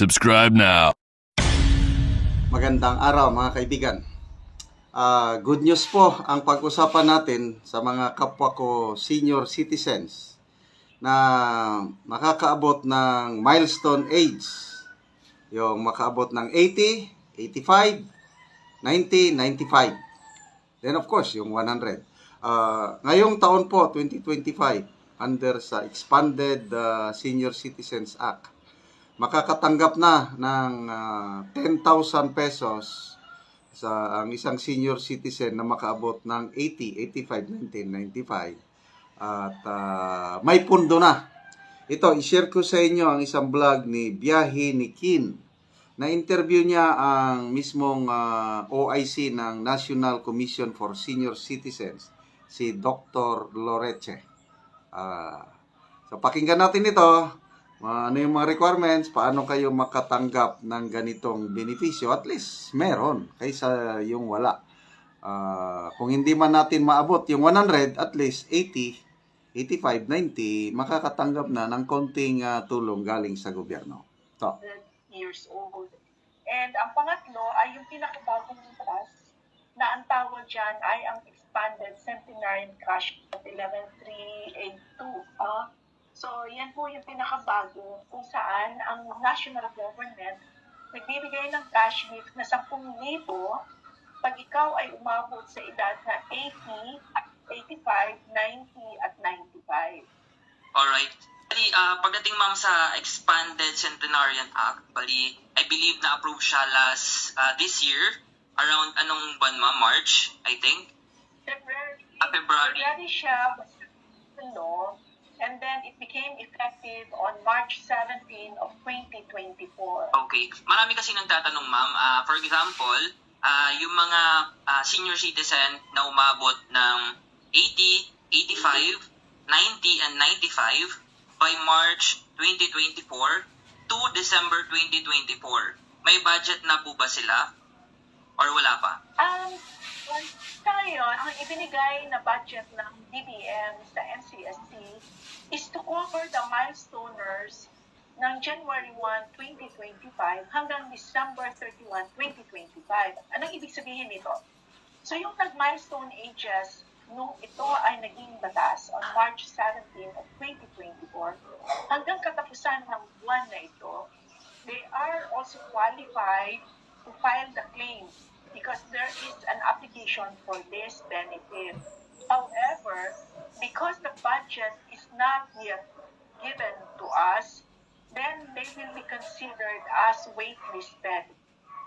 Subscribe now. Magandang araw mga kaibigan. Good news po ang pag-usapan natin sa mga kapwa ko senior citizens na makakaabot ng milestone age. Yung makaabot ng 80, 85, 90, 95. Then of course, yung 100. Ngayong taon po, 2025, under sa Expanded Senior Citizens Act, makakatanggap na ng 10,000 pesos sa ang isang senior citizen na makaabot ng 80, 85, 90, 95. At may pundo na. Ito, i-share ko sa inyo ang isang vlog ni Biyahe ni Kin. Na-interview niya ang mismong OIC ng National Commission for Senior Citizens, si Dr. Loreche. So, pakinggan natin ito. Ano yung mga requirements, paano kayo makatanggap ng ganitong benepisyo, at least meron, kaysa yung wala. Kung hindi man natin maabot yung 100, at least 80, 85, 90, makakatanggap na ng konting tulong galing sa gobyerno. So, years old. And ang pangatlo ay yung pinakabagong trust na ang tawag dyan ay ang Expanded Centenarian Cash 11382. So, yan po yung pinakabago kung saan ang national government nagbibigay ng cash gift na 10,000 pag ikaw ay umabot sa edad na 80, 85, 90, at 95. Alright. Bali, pagdating ma'am sa Expanded Centenarian Act, bali, I believe na-approve siya last this year, around anong buwan ma'am? March, I think? February. February. Siya was the law, and then it became effective on March 17 of 2024. Okay. Marami kasi nagtatanong ma'am. For example, yung mga senior citizen na umabot ng 80, 85, 90, and 95 by March 2024 to December 2024. May budget na po ba sila? Or wala pa? Sa ngayon, ang ibinigay na budget ng DBM sa NCSC is to cover the milestoners ng January 1, 2025 hanggang December 31, 2025. Anong ibig sabihin nito? So yung nag-milestone ages, nung ito ay naging batas on March 17 of 2024, hanggang katapusan ng buwan na ito, they are also qualified to file the claim because there is an application for this benefit. However, because the budget is not yet given to us, then they will be considered as waitlisted.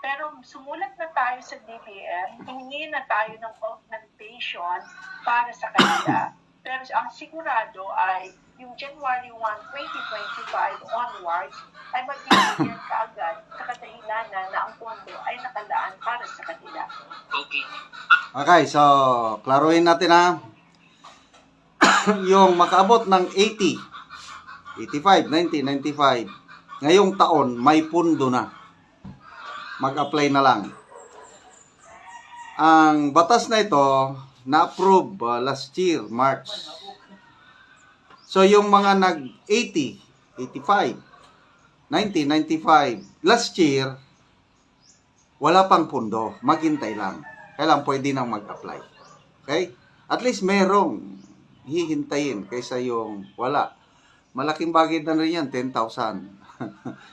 Pero sumulat na tayo sa DBM, humingi na tayo ng augmentation para sa kanila. Pero ang sigurado ay yung January 1, 2025 onwards ay magbibigyan kaagad sa kadahilanan na ang pondo ay nakalaan para sa kanila. Okay. okay, so, klaruhin natin yung makaabot ng 80, 85, 90, 95, ngayong taon, may pundo na. Mag-apply na lang. Ang batas na ito, na-approve last year, March. So, yung mga nag-80, 85, 90, 95, last year, wala pang pundo. Maghintay lang. Kailan pwede nang mag-apply. Okay? At least merong hihintayin kaysa yung wala. Malaking bagay na rin yan, 10,000.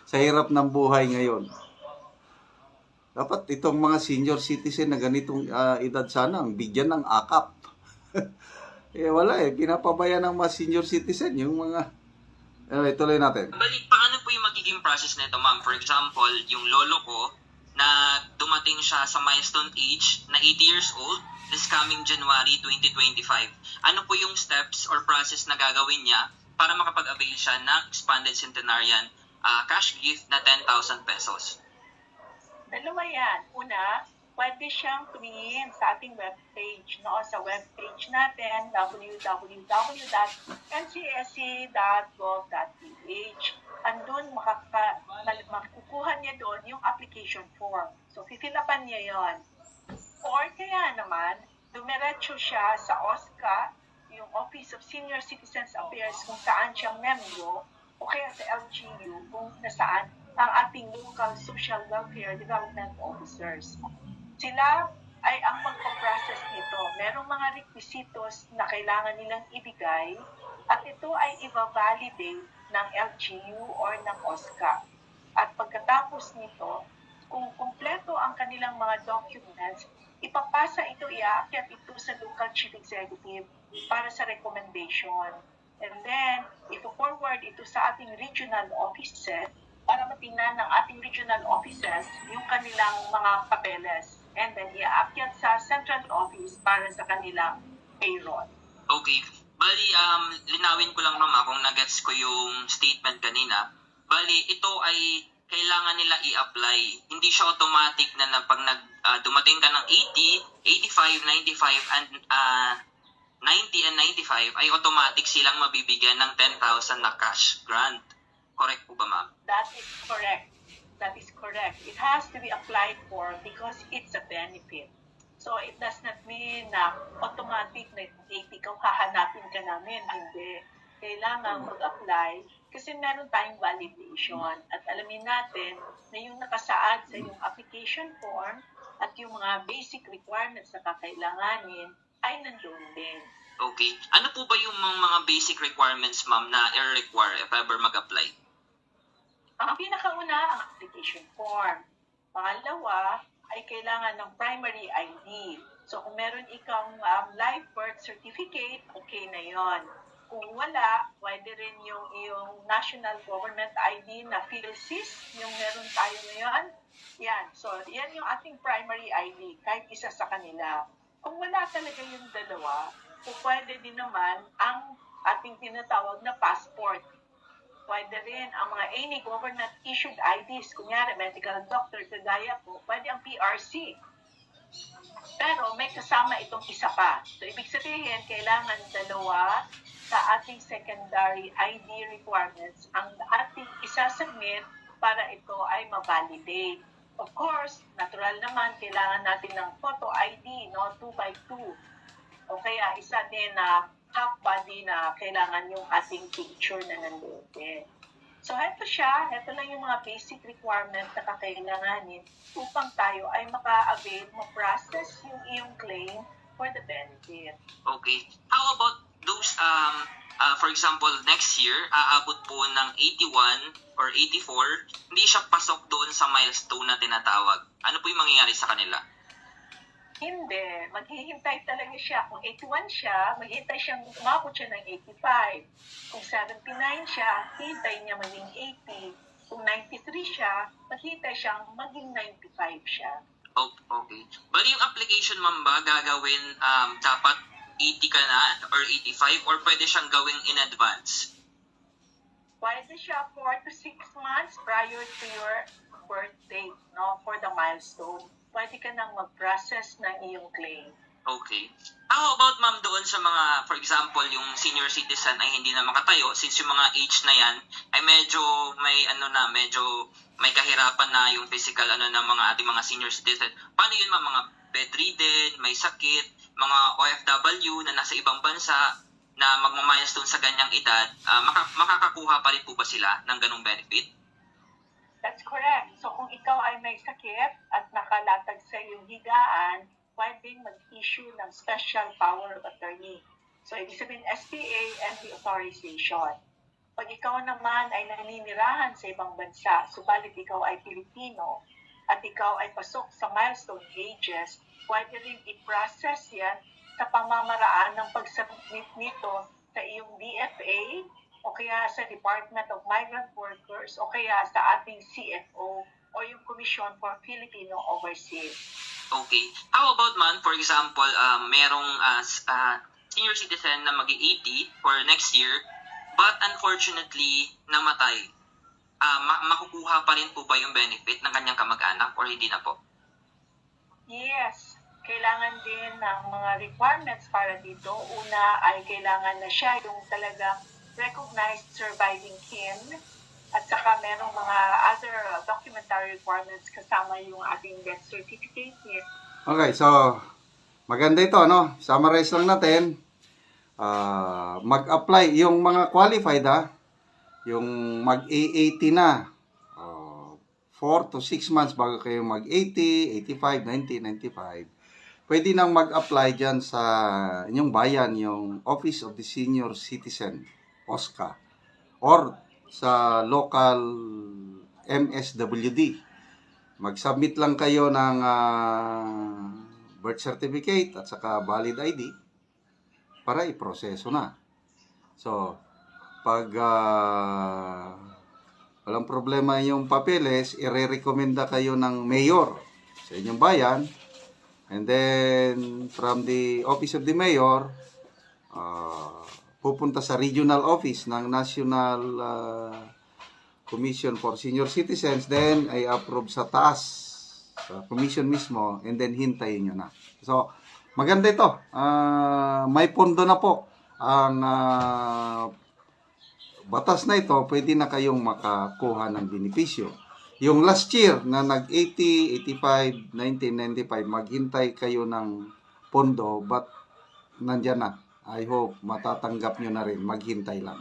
Sa hirap ng buhay ngayon. Dapat itong mga senior citizen na ganitong edad sana, ang bigyan ng akap. Wala pinapabayaan ng mga senior citizen, yung mga... tuloy natin. Bali, paano po yung magiging process nito ma'am? For example, yung lolo ko, na dumating siya sa milestone age na 80 years old this coming January 2025. Ano po yung steps or process na gagawin niya para makapag-avail siya ng Expanded Centenarian cash gift na 10,000 pesos? Dalawa yan. Una, pwede siyang tumingin sa ating webpage, sa webpage natin, www.ncsc.gov.ph. Andun, makukuha niya doon yung application form. So, fifilapan niya yon. Or kaya naman, dumiretso siya sa OSCA, yung Office of Senior Citizens Affairs, kung saan siyang membro, o kaya sa LGU, kung nasaan ang ating local social welfare development officers. Sila ay ang magpo-process nito. Merong mga requisitos na kailangan nilang ibigay at ito ay i-validate ng LGU or ng OSCA. At pagkatapos nito, kung kumpleto ang kanilang mga documents, ipapasa ito, iaakyat ito sa local chief executive para sa recommendation. And then, ipo-forward ito sa ating regional offices para matingnan ng ating regional offices yung kanilang mga papeles. And then, iaakyat sa central office para sa kanilang payroll. Okay. Bali, linawin ko lang ma'am kung nagets ko yung statement kanina. Bali, ito ay kailangan nila i-apply. Hindi siya automatic na pag dumating ka ng 80, 85, 95, and 90 and 95 ay automatic silang mabibigyan ng 10,000 na cash grant. Correct po ba ma'am? That is correct. That is correct. It has to be applied for because it's a benefit. So it does not mean na automatic na ikaw hahanapin ka namin. Hindi. Kailangan mag-apply kasi meron tayong validation. At alamin natin na yung nakasaad sa yung application form at yung mga basic requirements na kakailanganin ay nandun din. Okay. Ano po ba yung mga basic requirements ma'am na i-require if ever mag-apply? Ang pinakauna, ang application form. Pangalawa, ay kailangan ng primary ID. So kung meron ikang live birth certificate, okay na yon. Kung wala, pwede rin yung iyong national government ID na PhilSys, yung meron tayo ngayon. Yan. So yan yung ating primary ID, kahit isa sa kanila. Kung wala talaga yung dalawa, pwede din naman ang ating tinatawag na passport. Pwede rin ang mga any government-issued IDs, kunyari medical doctor, kagaya po, pwede ang PRC. Pero may kasama itong isa pa. So, ibig sabihin, kailangan dalawa sa ating secondary ID requirements ang ating isasubmit para ito ay ma-validate. Of course, natural naman, kailangan natin ng photo ID, no? 2x2. O kaya isa din na half body na kailangan yung ating picture na nandoon din. So, heto siya. Heto lang yung mga basic requirements na kakailanganin upang tayo ay maka-avail, ma-process yung iyong claim for the benefit. Okay. How about those, for example, next year, aabot po ng 81 or 84, hindi siya pasok doon sa milestone na tinatawag. Ano po yung mangyayari sa kanila? Hindi. Maghihintay talaga siya. Kung 81 siya, maghihintay siyang umabot siya ng 85. Kung 79 siya, hintay niya maging 80. Kung 93 siya, maghihintay siyang maging 95 siya. Oh, okay. Bali yung application ma'am ba gagawin dapat 80 ka na or 85 or pwede siyang gawing in advance? Pwede siya 4 to 6 months prior to your birth date, no, for the milestone. Pwede ka nang mag-process ng iyong claim. Okay. How about ma'am doon sa mga, for example, yung senior citizen ay hindi na makatayo since yung mga age na yan ay medyo may kahirapan na yung physical ng mga ating mga senior citizen. Paano yun ma'am, mga bedridden, may sakit, mga OFW na nasa ibang bansa na magma-milestone sa ganyang edad, makakakuha pa rin po ba sila ng ganung benefit? That's correct. So kung ikaw ay may sakit at nakalatag sa iyong higaan, pwedeng mag-issue ng special power of attorney. So ibig sabihin SPA and the authorization. Pag ikaw naman ay naninirahan sa ibang bansa, subalit ikaw ay Pilipino at ikaw ay pasok sa milestone ages, pwede rin i-process yan sa pamamaraan ng pag-submit nito sa iyong DFA o kaya sa Department of Migrant Workers o kaya sa ating CFO o yung Commission for Filipino Overseas. Okay. How about man, for example, merong senior citizen na mag-80 for next year, but unfortunately, namatay. Makukuha pa rin po ba yung benefit ng kanyang kamag-anak or hindi na po? Yes. Kailangan din ng mga requirements para dito. Una ay kailangan na siya yung talagang recognized surviving kin at saka merong mga other documentary requirements kasama yung ating death certificate. Yes. Okay, so maganda ito, no? Summarize lang natin. Mag-apply yung mga qualified, yung mag-A80 na. 4 to 6 months bago kayo mag-80, 85, 90, 95, pwede nang mag-apply dyan sa inyong bayan, yung Office of the Senior Citizen, OSCA, or sa local MSWD. Mag-submit lang kayo ng birth certificate at saka valid ID para iproseso na. So, pag walang problema yung papeles, ire-recommenda kayo ng mayor sa inyong bayan. And then, from the office of the mayor, pupunta sa regional office ng National Commission for Senior Citizens, then ay approve sa taas, sa commission mismo, and then hintayin nyo na. So, maganda ito. May pondo na po ang batas na ito, pwede na kayong makakuha ng benepisyo. Yung last year na nag-80, 85, 1995, maghintay kayo ng pondo, but nandyan na. I hope matatanggap nyo na rin. Maghintay lang.